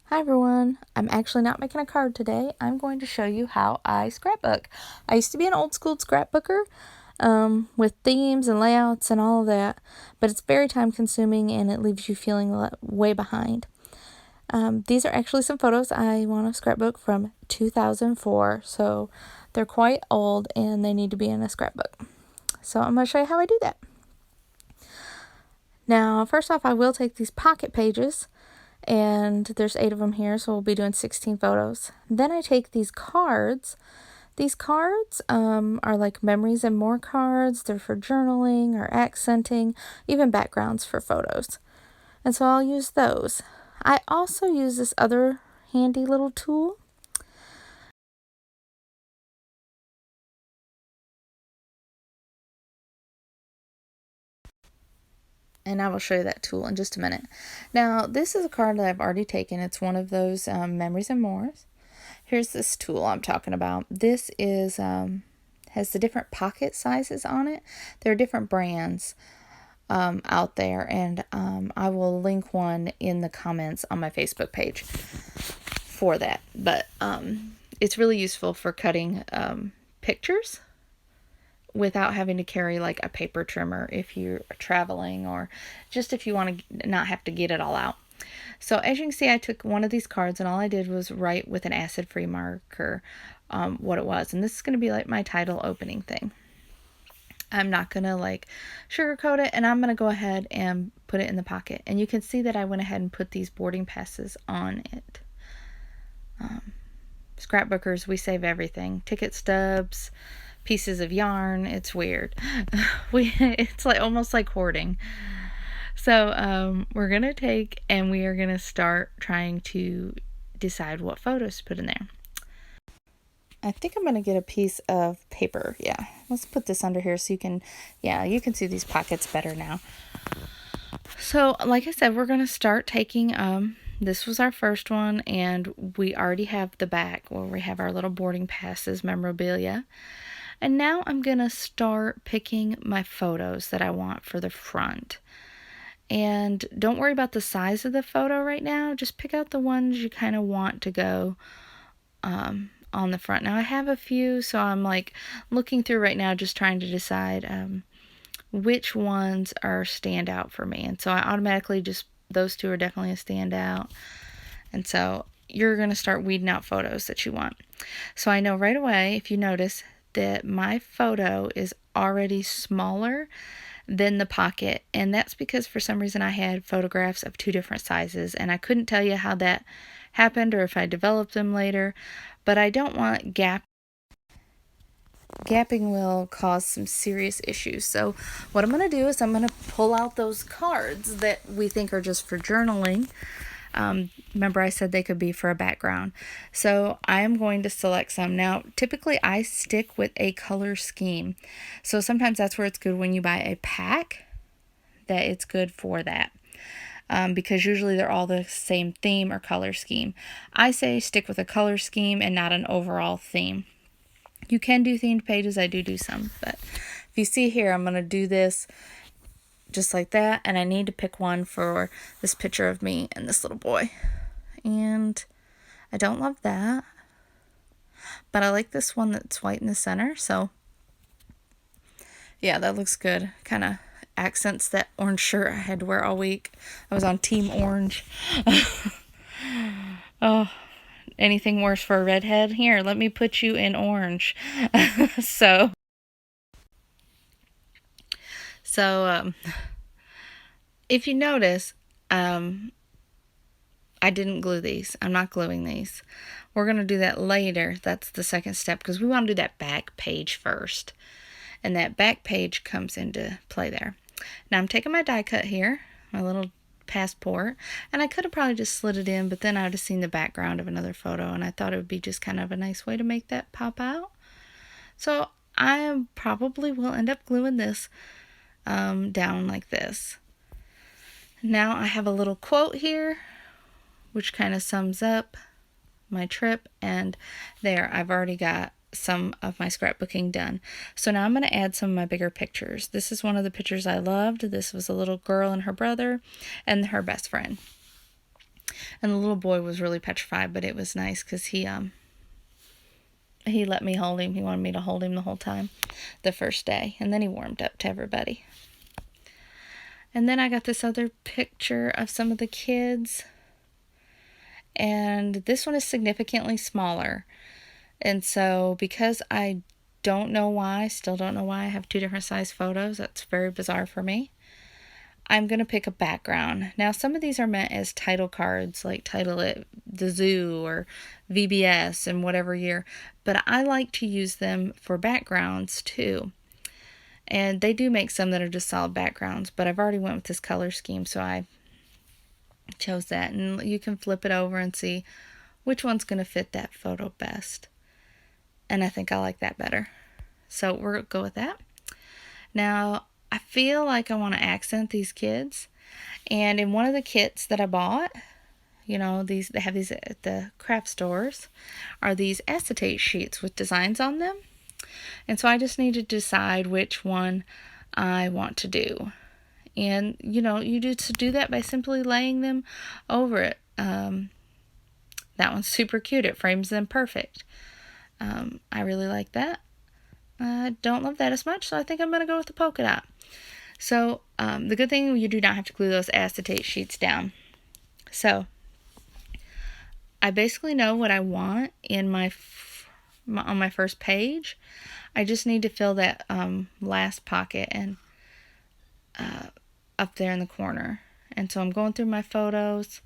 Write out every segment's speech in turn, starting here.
Hi everyone, I'm actually not making a card today. I'm going to show you how I scrapbook. I used to be an old school scrapbooker with themes and layouts and all of that, but it's very time consuming and it leaves you feeling way behind. These are actually some photos I want to scrapbook from 2004, so they're quite old and they need to be in a scrapbook. So I'm going to show you how I do that. Now, first off, I will take these pocket pages, and there's 8 of them here, so we'll be doing 16 photos. Then I take these cards. These cards are like memories and more cards. They're for journaling or accenting, even backgrounds for photos. And so I'll use those. I also use this other handy little tool. And I will show you that tool in just a minute. Now, this is a card that I've already taken. It's one of those memories and mores. Here's this tool I'm talking about. This is has the different pocket sizes on it. There are different brands out there, and I will link one in the comments on my Facebook page for that. But it's really useful for cutting pictures without having to carry like a paper trimmer if you're traveling, or just if you want to not have to get it all out. So as you can see, I took one of these cards and all I did was write with an acid-free marker what it was. And this is going to be like my title opening thing. I'm not going to like sugarcoat it, and I'm going to go ahead and put it in the pocket. And you can see that I went ahead and put these boarding passes on it. Scrapbookers, we save everything. Ticket stubs, pieces of yarn. It's weird. It's like almost like hoarding. So we're going to take and we are going to start trying to decide what photos to put in there. I think I'm going to get a piece of paper. Yeah, let's put this under here so you can see these pockets better now. So like I said, we're going to start taking, this was our first one, and we already have the back where we have our little boarding passes, memorabilia. And now I'm going to start picking my photos that I want for the front. And don't worry about the size of the photo right now. Just pick out the ones you kind of want to go on the front. Now I have a few, so I'm like looking through right now, just trying to decide which ones are standout for me. And so I automatically those two are definitely a standout. And so you're going to start weeding out photos that you want. So I know right away, if you notice, that my photo is already smaller than the pocket, and that's because for some reason I had photographs of 2 different sizes, and I couldn't tell you how that happened or if I developed them later, but I don't want gapping will cause some serious issues. So what I'm going to do is I'm going to pull out those cards that we think are just for journaling. Remember I said they could be for a background. So I am going to select some. Now, typically I stick with a color scheme. So sometimes that's where it's good when you buy a pack, that it's good for that. Because usually they're all the same theme or color scheme. I say stick with a color scheme and not an overall theme. You can do themed pages. I do some. But if you see here, I'm going to do this just like that, and I need to pick one for this picture of me and this little boy. And I don't love that, but I like this one that's white in the center. So yeah, that looks good. Kind of accents that orange shirt I had to wear all week. I was on Team Orange. Oh, anything worse for a redhead? Here, let me put you in orange. So if you notice, I didn't glue these. I'm not gluing these. We're going to do that later. That's the second step, because we want to do that back page first. And that back page comes into play there. Now I'm taking my die cut here, my little passport, and I could have probably just slid it in, but then I would have seen the background of another photo, and I thought it would be just kind of a nice way to make that pop out. So I probably will end up gluing this down like this. Now I have a little quote here, which kind of sums up my trip, and there I've already got some of my scrapbooking done. So now I'm going to add some of my bigger pictures. This is one of the pictures I loved. This was a little girl and her brother and her best friend. And the little boy was really petrified, but it was nice because he let me hold him. He wanted me to hold him the whole time the first day. And then he warmed up to everybody. And then I got this other picture of some of the kids. And this one is significantly smaller. And so because I don't know why, still don't know why I have two different size photos, that's very bizarre for me, I'm going to pick a background. Now, some of these are meant as title cards, like title it the zoo or VBS in whatever year, but I like to use them for backgrounds too. And they do make some that are just solid backgrounds, but I've already went with this color scheme, so I chose that. And you can flip it over and see which one's going to fit that photo best. And I think I like that better. So we're going to go with that. Now, I feel like I want to accent these kids. And in one of the kits that I bought, you know, they have these at the craft stores, are these acetate sheets with designs on them. And so I just need to decide which one I want to do. And, you know, you just do that by simply laying them over it. That one's super cute. It frames them perfect. I really like that. I don't love that as much, so I think I'm going to go with the polka dot. So, the good thing, you do not have to glue those acetate sheets down. So, I basically know what I want in on my first page. I just need to fill that last pocket and up there in the corner. And so I'm going through my photos.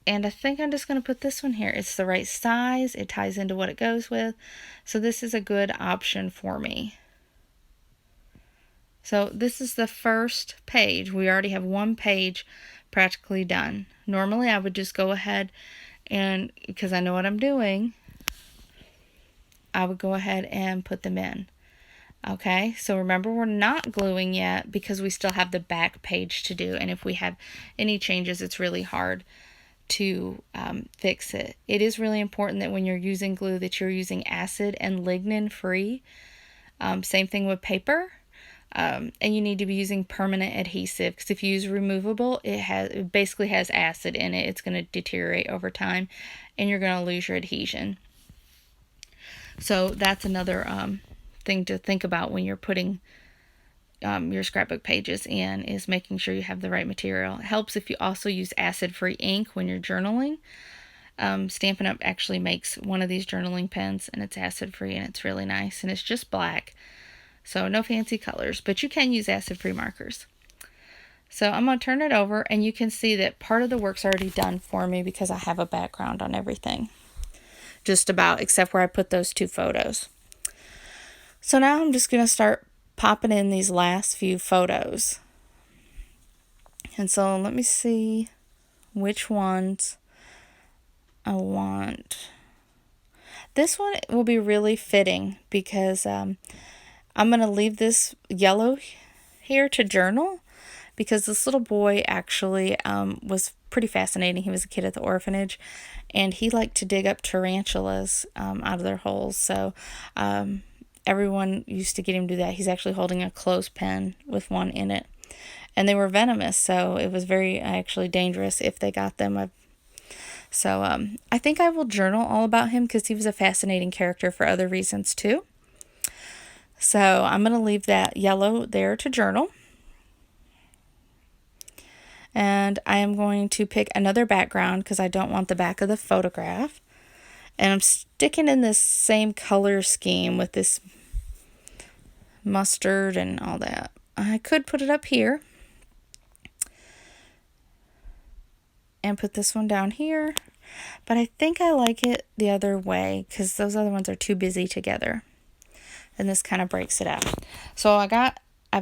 And I think I'm just going to put this one here. It's the right size. It ties into what it goes with. So this is a good option for me. So this is the first page. We already have one page practically done. Normally I would just go ahead and, because I know what I'm doing, I would go ahead and put them in. Okay, so remember, we're not gluing yet because we still have the back page to do. And if we have any changes, it's really hard to fix it. It is really important that when you're using glue that you're using acid and lignin free. Same thing with paper. And you need to be using permanent adhesive, because if you use removable, it basically has acid in it. It's going to deteriorate over time and you're going to lose your adhesion. So that's another thing to think about when you're putting your scrapbook pages in, is making sure you have the right material. It helps if you also use acid-free ink when you're journaling. Stampin' Up! Actually makes one of these journaling pens, and it's acid-free, and it's really nice, and it's just black. So no fancy colors, but you can use acid-free markers. So I'm going to turn it over, and you can see that part of the work's already done for me because I have a background on everything. Just about, except where I put those two photos. So now I'm just going to start popping in these last few photos. And so let me see which ones I want. This one will be really fitting because I'm going to leave this yellow here to journal, because this little boy actually was pretty fascinating. He was a kid at the orphanage, and he liked to dig up tarantulas out of their holes. So everyone used to get him to do that. He's actually holding a clothespin with one in it. And they were venomous, so it was very actually dangerous if they got them. So I think I will journal all about him because he was a fascinating character for other reasons too. So I'm going to leave that yellow there to journal. And I am going to pick another background because I don't want the back of the photograph. And I'm sticking in this same color scheme with this mustard and all that. I could put it up here and put this one down here, but I think I like it the other way because those other ones are too busy together, and this kind of breaks it up. So I've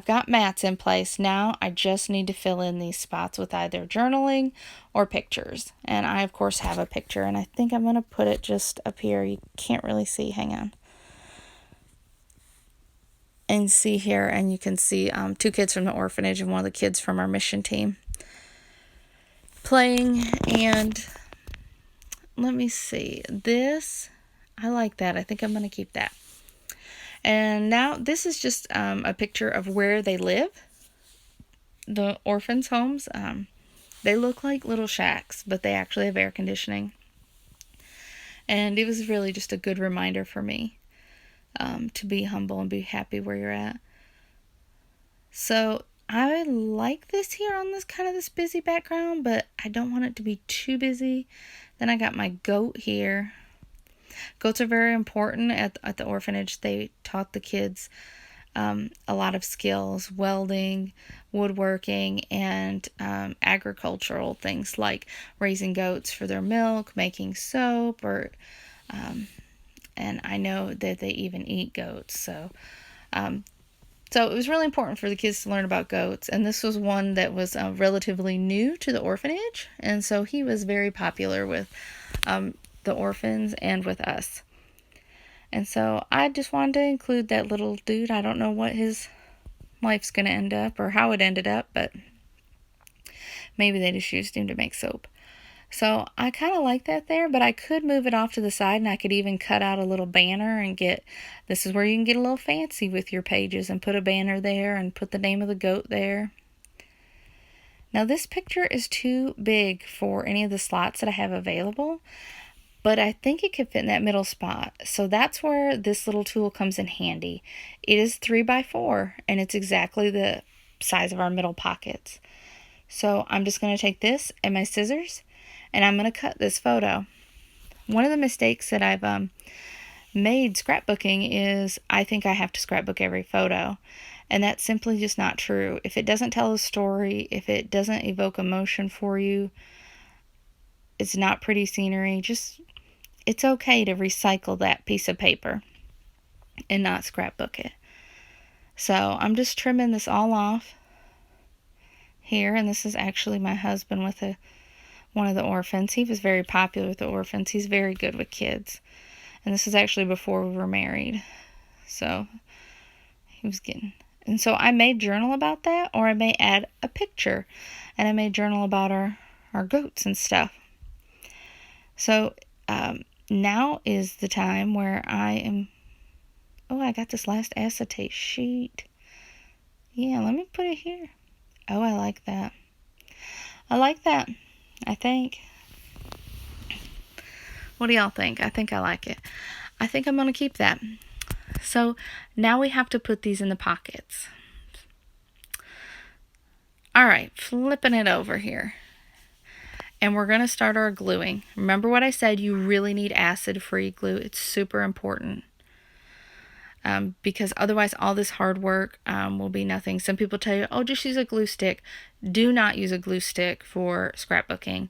got mats in place. Now I just need to fill in these spots with either journaling or pictures, and I of course have a picture, and I think I'm going to put it just up here. You can't really see, hang on. And see here, and you can see two kids from the orphanage and one of the kids from our mission team playing. And let me see, this, I like that. I think I'm going to keep that. And now this is just a picture of where they live, the orphans' homes. They look like little shacks, but they actually have air conditioning. And it was really just a good reminder for me to be humble and be happy where you're at. So I like this here on this kind of this busy background, but I don't want it to be too busy. Then I got my goat here. Goats are very important at the orphanage. They taught the kids a lot of skills, welding, woodworking, and agricultural things like raising goats for their milk, making soap, and I know that they even eat goats. So it was really important for the kids to learn about goats, and this was one that was relatively new to the orphanage, and so he was very popular with the orphans and with us. And so I just wanted to include that little dude. I don't know what his life's going to end up or how it ended up, but maybe they just used him to make soap. So I kind of like that there, but I could move it off to the side, and I could even cut out a little banner and this is where you can get a little fancy with your pages and put a banner there and put the name of the goat there. Now this picture is too big for any of the slots that I have available, but I think it could fit in that middle spot. So that's where this little tool comes in handy. It is 3x4, and it's exactly the size of our middle pockets. So I'm just going to take this and my scissors, and I'm going to cut this photo. One of the mistakes that I've made scrapbooking is I think I have to scrapbook every photo. And that's simply just not true. If it doesn't tell a story, if it doesn't evoke emotion for you, it's not pretty scenery, it's okay to recycle that piece of paper and not scrapbook it. So I'm just trimming this all off here, and this is actually my husband with one of the orphans. He was very popular with the orphans. He's very good with kids. And this is actually before we were married. So he was getting... And so I may journal about that, or I may add a picture, and I may journal about our goats and stuff. So now is the time where I am... Oh, I got this last acetate sheet. Yeah, let me put it here. Oh, I like that. I like that, I think. What do y'all think? I think I like it. I think I'm going to keep that. So now we have to put these in the pockets. All right, flipping it over here. And we're going to start our gluing. Remember what I said, you really need acid-free glue. It's super important. Because otherwise all this hard work will be nothing. Some people tell you, oh, just use a glue stick. Do not use a glue stick for scrapbooking.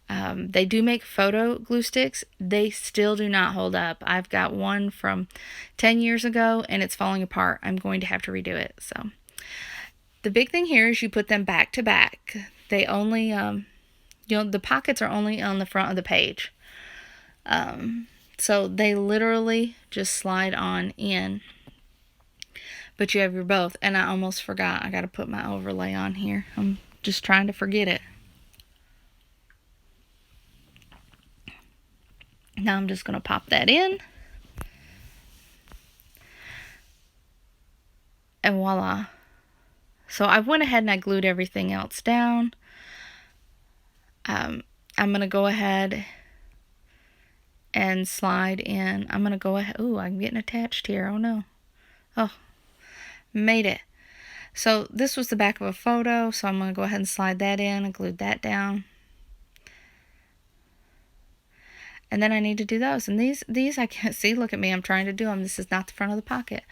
They do make photo glue sticks. They still do not hold up. I've got one from 10 years ago and it's falling apart. I'm going to have to redo it. So the big thing here is you put them back to back. They only, the pockets are only on the front of the page. So they literally just slide on in. But you have your both. And I almost forgot. I got to put my overlay on here. I'm just trying to forget it. Now I'm just going to pop that in. And voila. So I went ahead and I glued everything else down. I'm going to go ahead and slide in. I'm going to go ahead. Ooh, I'm getting attached here. Oh no. Oh, made it. So this was the back of a photo. So I'm going to go ahead and slide that in and glue that down. And then I need to do those. And these I can't see. Look at me. I'm trying to do them. This is not the front of the pocket.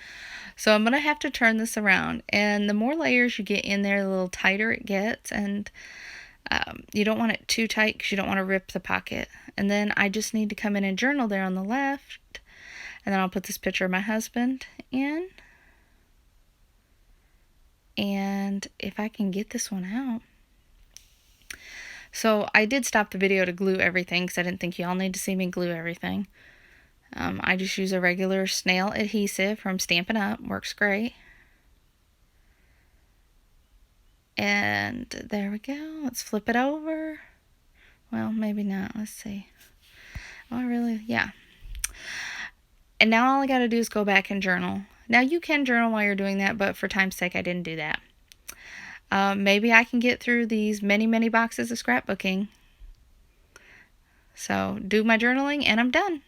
So I'm going to have to turn this around. And the more layers you get in there, the little tighter it gets. And you don't want it too tight because you don't want to rip the pocket. And then I just need to come in and journal there on the left. And then I'll put this picture of my husband in. And if I can get this one out. So I did stop the video to glue everything because I didn't think y'all need to see me glue everything. I just use a regular snail adhesive from Stampin' Up. Works great. And there we go. Let's flip it over. Well, maybe not. Let's see. Oh, yeah. And now all I got to do is go back and journal. Now you can journal while you're doing that, but for time's sake, I didn't do that. Maybe I can get through these many, many boxes of scrapbooking. So do my journaling and I'm done.